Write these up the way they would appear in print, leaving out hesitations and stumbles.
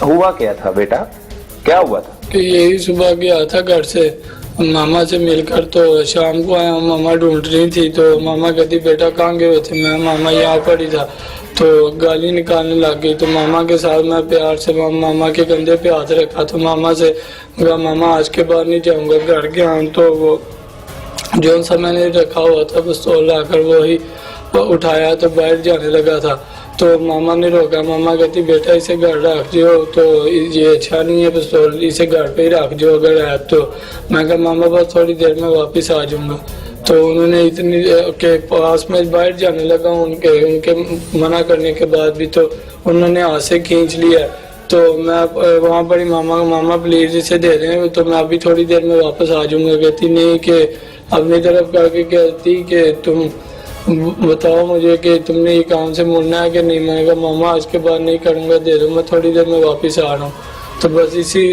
हुआ क्या था बेटा, क्या हुआ था? कि यही सुबह गया था घर से मामा से मिलकर, तो शाम को आया, मामा ढूंढ रही थी, तो मामा कहती बेटा कहाँ गए थे? मैं मामा यहाँ पर ही था। तो गाली निकालने लग गई। तो मामा के साथ मैं प्यार से मामा के कंधे पे हाथ रखा, तो मामा से कहा मामा आज के बाद नहीं जाऊंगा। घर गया हूँ तो वो जो सा मैंने रखा हुआ था पिस्तौल लाकर वही उठाया तो बाहर जाने लगा था। तो मामा ने रोका। मामा कहती बेटा इसे घर रख जो, तो ये अच्छा नहीं है पिस्तौल, इसे घर पे ही रख जो अगर है तो। मैं कहा मामा बस थोड़ी देर में वापस आ जाऊंगा। तो उन्होंने इतनी के पास में बाहर जाने लगा, उनके मना करने के बाद भी तो उन्होंने हाथ से खींच लिया। तो मैं वहाँ पर ही मामा प्लीज इसे दे दें, तो मैं अभी थोड़ी देर में वापस आ जाऊंगा। कहती नहीं कि अपनी तरफ करके कहती कि तुम बताओ मुझे कि तुमने ये काम से मुड़ना है कि नहीं। मैंने कहा मामा आज के बाद नहीं करूँगा, दे दो, मैं थोड़ी देर में वापस आ रहा हूँ। तो बस इसी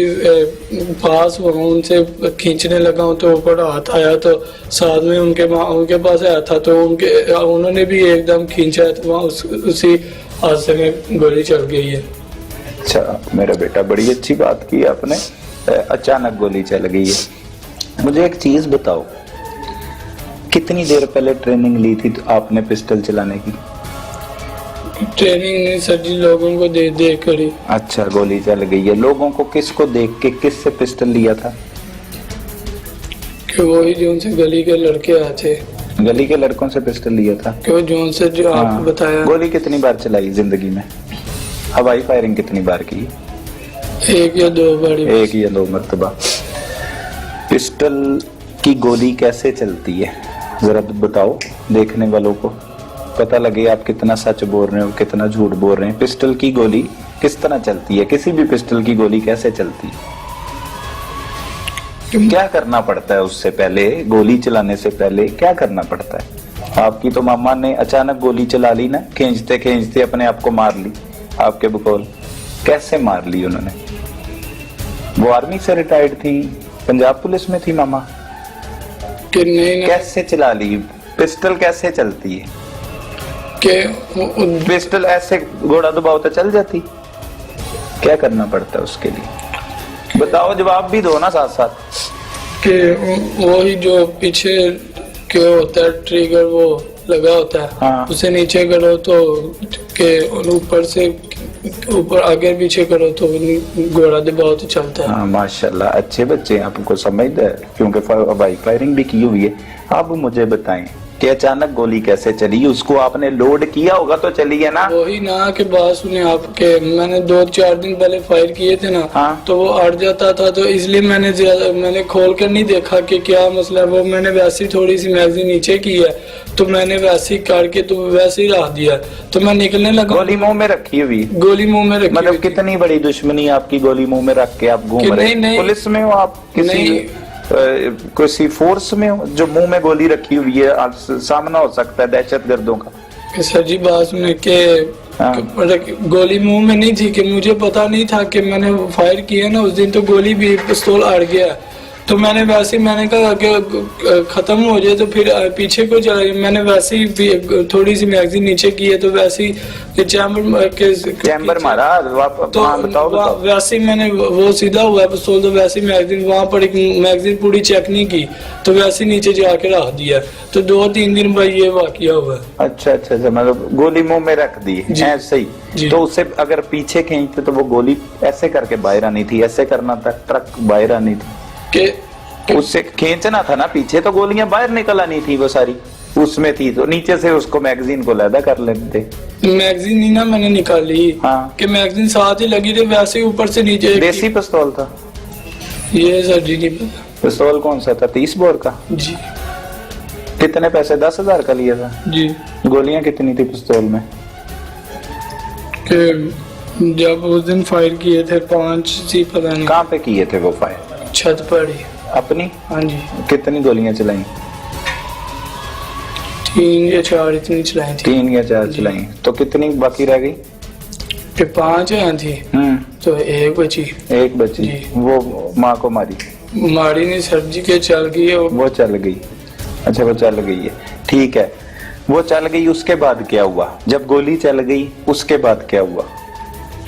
पास उनसे खींचने लगा हूँ तो ऊपर हाथ आया, तो साथ में उनके पास आया था, तो उन्होंने भी एकदम खींचा, तो वहाँ उसी हादसे में गोली चल गई है। अच्छा मेरा बेटा, बड़ी अच्छी बात की आपने, अचानक गोली चल गई है। मुझे एक चीज बताओ, कितनी देर पहले ट्रेनिंग ली थी तो आपने पिस्टल चलाने की? ट्रेनिंग नहीं सर जी, लोगों को देख कर ही। अच्छा गोली चल गई है। लोगों को किसको देख के किससे पिस्टल लिया था? कि वही जो उनसे गली के लड़के आए थे। गली के लड़कों से पिस्टल लिया था? कि वो जोन से जो आपको बताया। गोली कितनी बार चलाई जिंदगी में? हवाई फायरिंग कितनी बार की? एक या दो बार। एक या दो मरतबा। पिस्टल की गोली कैसे चलती है जरा बताओ, देखने वालों को पता लगे आप कितना सच बोल रहे हो कितना झूठ बोल रहे हैं। पिस्टल की गोली किस तरह चलती है? किसी भी पिस्टल की गोली कैसे चलती है? क्या करना पड़ता है उससे पहले, गोली चलाने से पहले क्या करना पड़ता है? आपकी तो मामा ने अचानक गोली चला ली ना, खींचते खींचते अपने आप को मार ली। आपके बकौल कैसे मार ली उन्होंने? वो आर्मी से रिटायर्ड थी, पंजाब पुलिस में थी मामा कि नहीं। कैसे चला ली? पिस्टल कैसे चलती है? कि पिस्टल ऐसे घोड़ा दबाओ तो चल जाती? क्या करना पड़ता है उसके लिए? बताओ, जवाब भी दो ना साथ साथ। कि वही जो पीछे क्यों होता है ट्रिगर वो लगा होता है, हाँ। उसे नीचे करो तो के ऊपर से ऊपर आगे पीछे करो तो घोड़ा दबाओ तो चलता है। हाँ माशाल्लाह, अच्छे बच्चे हैं, आपको समझदा है क्योंकि हवाई फायरिंग भी की हुई है। अब मुझे बताएं कि अचानक गोली कैसे चली? उसको आपने लोड किया होगा तो चली है ना? वही ना कि बात सुने आपके, मैंने 2-4 दिन पहले फायर किए थे ना, हाँ। तो वो अड़ जाता था, तो इसलिए मैंने खोल कर नहीं देखा कि क्या मसला है। वो मैंने वैसी थोड़ी सी मैगजीन नीचे की है, तो मैंने वैसे ही करके तो वैसे ही रख दिया, तो मैं निकलने लगा। गोली मुंह में रखी हुई? गोली मुंह में रखी। मतलब कितनी बड़ी दुश्मनी आपकी, गोली मुंह में रख के आप घूम रहे? नहीं, पुलिस में हो आप? किसी फोर्स में हो जो मुंह में गोली रखी हुई है? सामना हो सकता है दहशतगर्दों का। सर जी बात सुने के गोली मुंह में नहीं थी, कि मुझे पता नहीं था कि मैंने फायर किया ना उस दिन, तो गोली भी पिस्तौल अड़ गया। तो मैंने वैसे मैंने कहा कि खत्म हो जाए तो फिर पीछे को चला। मैंने वैसे ही थोड़ी सी मैगजीन नीचे की है, तो वैसे ही चैम्बर मारा तो बताओ। वैसे ही मैंने वो सीधा हुआ पिस्तौल, तो वैसे ही मैगजीन वहाँ पर एक मैगजीन पूरी चेक नहीं की, तो वैसे नीचे जाके रख दिया। तो 2-3 दिन बाद ये वाकया हुआ। अच्छा, मतलब गोली मुंह में रख दी है सही। तो उससे अगर पीछे खींचते तो वो गोली ऐसे करके बाहर आनी थी, ऐसे करना था, ट्रक बाहर आनी थी कि उससे खींचना था ना पीछे, तो गोलियां बाहर निकल आनी थी। वो सारी उसमें थी, तो नीचे से उसको मैगजीन को लैदा कर लेते। मैगजीन नहीं ना मैंने निकाली। हाँ। कि मैगजीन साथ ही लगी थी, वैसे ही ऊपर से नीचे। देसी पिस्तौल था ये सर जी नहीं पता। पिस्तौल कौन सा था? 30 बोर का? जी। कितने पैसे? 10,000 का लिया था जी। गोलियां कितनी थी पिस्तौल में? कि जब उस दिन फायर किए थे 5 सी, पता नहीं कहाँ पे किए थे वो फायर? छत पर ही। अपनी? हाँ जी। कितनी गोलियां चलाई? 3 या 4 इतनी चलाई थी। 3 या 4 चलाई, तो कितनी बाकी रह गई? कि 5 थी तो एक बची। एक बची, वो माँ को मारी? मारी नहीं सर जी, के चल गई है वो चल गई। अच्छा वो चल गई है, ठीक है। वो चल गई, उसके बाद क्या हुआ? जब गोली चल गई उसके बाद क्या हुआ?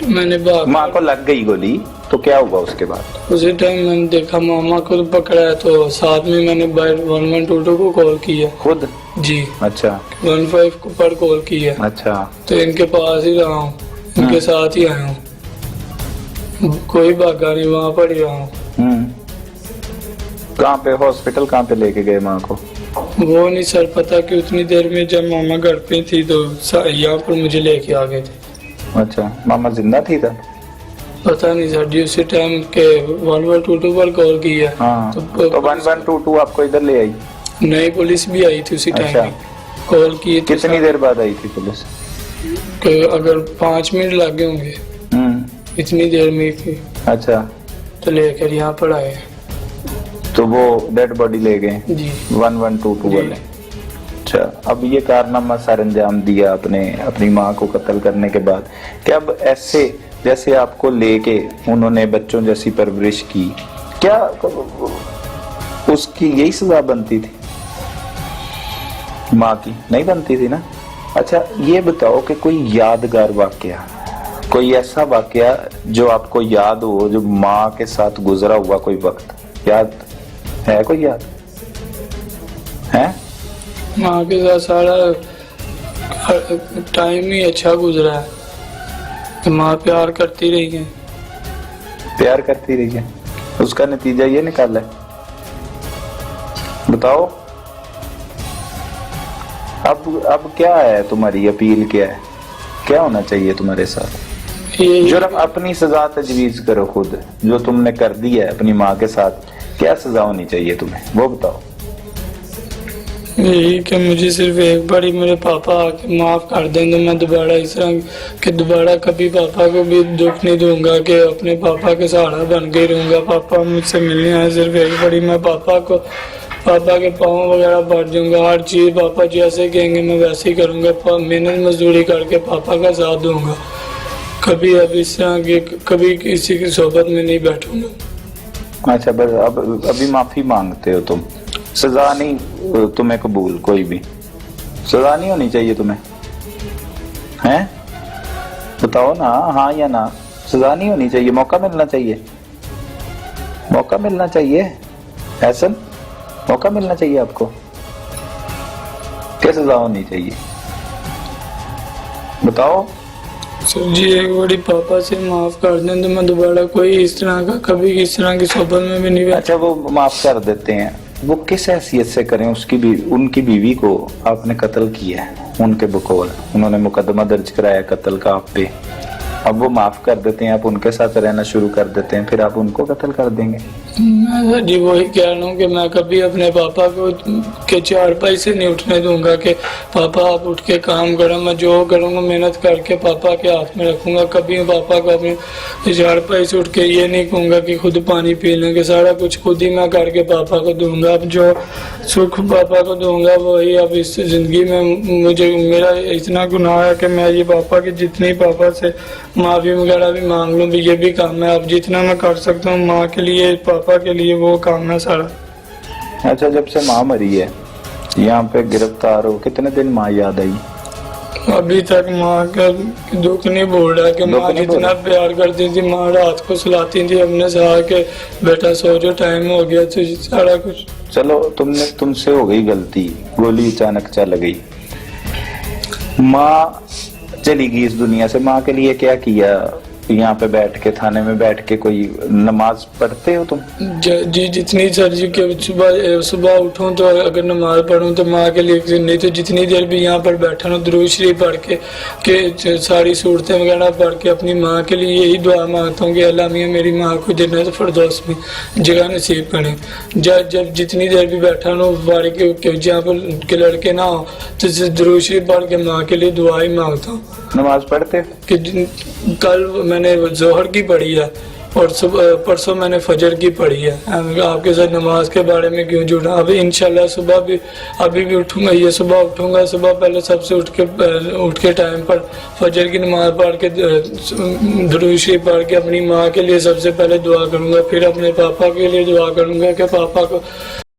मैंने भाग माँ को लग गई गोली तो क्या हुआ उसके बाद? उसी टाइम मैंने देखा मामा को तो पकड़ा है, तो साथ में मैंने 1122 को कॉल किया खुद? जी। अच्छा 15 को पर कॉल किया। अच्छा। तो इनके पास ही रहा हूँ, इनके साथ ही आया हूँ, कोई भागा नहीं, वहाँ पर ही रहा हूँ। कहाँ पे हॉस्पिटल कहाँ पे लेके गए माँ को? वो नहीं सर पता कि उतनी देर में जब मामा घर पे थी तो यहाँ पर मुझे लेके आ गए थे। अच्छा मामा जिंदा थी तब? पता नहीं सर जी, उसी टाइम के 1122 पर कॉल किया। हाँ तो 1122 आपको इधर ले आई? नई पुलिस भी आई थी उसी टाइम। अच्छा। कॉल की थी। कितनी देर बाद आई थी पुलिस? कि अगर 5 मिनट लगे होंगे, इतनी देर में थी। अच्छा तो लेकर यहाँ पर आए। तो वो डेड बॉडी ले गए जी 1122 वाले? अच्छा अब ये कारनामा सर अंजाम दिया आपने अपनी माँ को कत्ल करने के बाद, क्या अब ऐसे जैसे आपको लेके उन्होंने बच्चों जैसी परवरिश की, क्या उसकी यही सजा बनती थी माँ की? नहीं बनती थी ना। अच्छा ये बताओ कि कोई यादगार वाकया, कोई ऐसा वाकया जो आपको याद हो, जो माँ के साथ गुजरा हुआ कोई वक्त याद है? कोई याद है? माँ के साथ सारा टाइम ही अच्छा गुजरा है। तो माँ प्यार करती रही है। प्यार करती रही है, उसका नतीजा ये निकाला है? बताओ अब क्या है तुम्हारी अपील, क्या है, क्या होना चाहिए तुम्हारे साथ? जुर्म अपनी सजा तजवीज करो खुद, जो तुमने कर दी है अपनी माँ के साथ, क्या सजा होनी चाहिए तुम्हें वो बताओ। यही कि मुझे सिर्फ एक बार ही मेरे पापा आके माफ कर दें तो मैं दोबारा इस तरह कि दोबारा कभी पापा को भी दुख नहीं दूंगा, कि अपने पापा के सहारा बन के रहूंगा। पापा मुझसे मिलने आए, सिर्फ एक बार ही मैं पापा के पाँव वगैरह भर दूंगा, हर चीज पापा जैसे कहेंगे मैं वैसे ही करूंगा। मेहनत मजदूरी करके पापा का साथ दूंगा, कभी अब इस तरह की कभी किसी की सोबत में नहीं बैठूंगा। अच्छा बस अब अभी माफी मांगते हो तुम, सजा नहीं तुम्हें कबूल, कोई भी सजा नहीं होनी चाहिए तुम्हें, हैं? बताओ ना हाँ या ना, सजा नहीं होनी चाहिए, मौका मिलना चाहिए, मौका मिलना चाहिए ऐसा, मौका मिलना चाहिए आपको, क्या सजा होनी चाहिए बताओ। सर जी एक बारी पापा से माफ कर दें तो मैं दोबारा कोई इस तरह का कभी इस तरह की सोबत में भी नहीं बैठा। अच्छा वो माफ कर देते हैं, वो किस हैसियत से करें? उसकी भी उनकी बीवी को आपने कत्ल किया है, उनके बकौल उन्होंने मुकदमा दर्ज कराया कत्ल का आप पे, अब वो माफ कर देते हैं, आप उनके साथ रहना शुरू कर देते हैं, फिर आप उनको कत्ल कर देंगे। मैं जी वही कह रहा हूँ कि मैं कभी अपने पापा को के चारपाई से नहीं उठने दूंगा कि पापा आप उठ के काम करो, मैं जो करूँगा मेहनत करके पापा के हाथ में रखूंगा। कभी पापा को अपने चारपाई से उठ के ये नहीं कहूँगा कि खुद पानी पी लेंगे, सारा कुछ खुद ही मैं करके पापा को दूंगा। अब जो सुख पापा को दूंगा वही अब इस जिंदगी में मुझे मेरा इतना गुनाह है कि मैं ये पापा की जितनी पापा से माफी वगैरह भी मांग लूँ, ये भी काम है। अब जितना मैं कर सकता हूँ माँ के लिए पापा के लिए वो काम है सारा। अच्छा जब से माँ मरी है यहाँ पे गिरफ्तार हो, कितने दिन माँ याद आई? अभी तक माँ का दुख नहीं भूल रहा कि माँ जितना प्यार करती थी, माँ रात को सुलाती थी अपने साथ के बेटा सो जो टाइम हो गया तो सारा कुछ। चलो तुमसे हो गई गलती, गोली अचानक चल गई, माँ चली गई इस दुनिया से, माँ के लिए क्या किया? यहाँ पे बैठ के थाने में बैठ के कोई नमाज पढ़ते हो तुम? जी जितनी सर जी के सुबह उठूं तो अगर नमाज पढ़ूं तो माँ के लिए, नहीं तो जितनी देर भी यहाँ पर बैठा हूँ दुरूद शरीफ पढ़ के सारी सूरतें वगैरह पढ़ के अपनी माँ के लिए यही दुआ मांगता हूँ कि अल्लाह मियाँ मेरी माँ को जन्नत फिरदौस में जगह नसीब करें। जब जितनी देर भी बैठा हूँ बारी के जहाँ पर के लड़के ना हो तो दुरूद शरीफ पढ़ के माँ के लिए दुआ ही मांगता हूँ। नमाज पढ़ते कि कल मैंने जोहर की पढ़ी है और परसों मैंने फजर की पढ़ी है। आपके साथ नमाज के बारे में क्यों जुड़ा? अभी इंशाल्लाह सुबह भी अभी भी उठूंगा, ये सुबह उठूंगा, सुबह पहले सबसे उठ के टाइम पर फजर की नमाज पढ़ के दुरूद शरीफ पढ़ के अपनी माँ के लिए सबसे पहले दुआ करूंगा, फिर अपने पापा के लिए दुआ करूंगा कि पापा को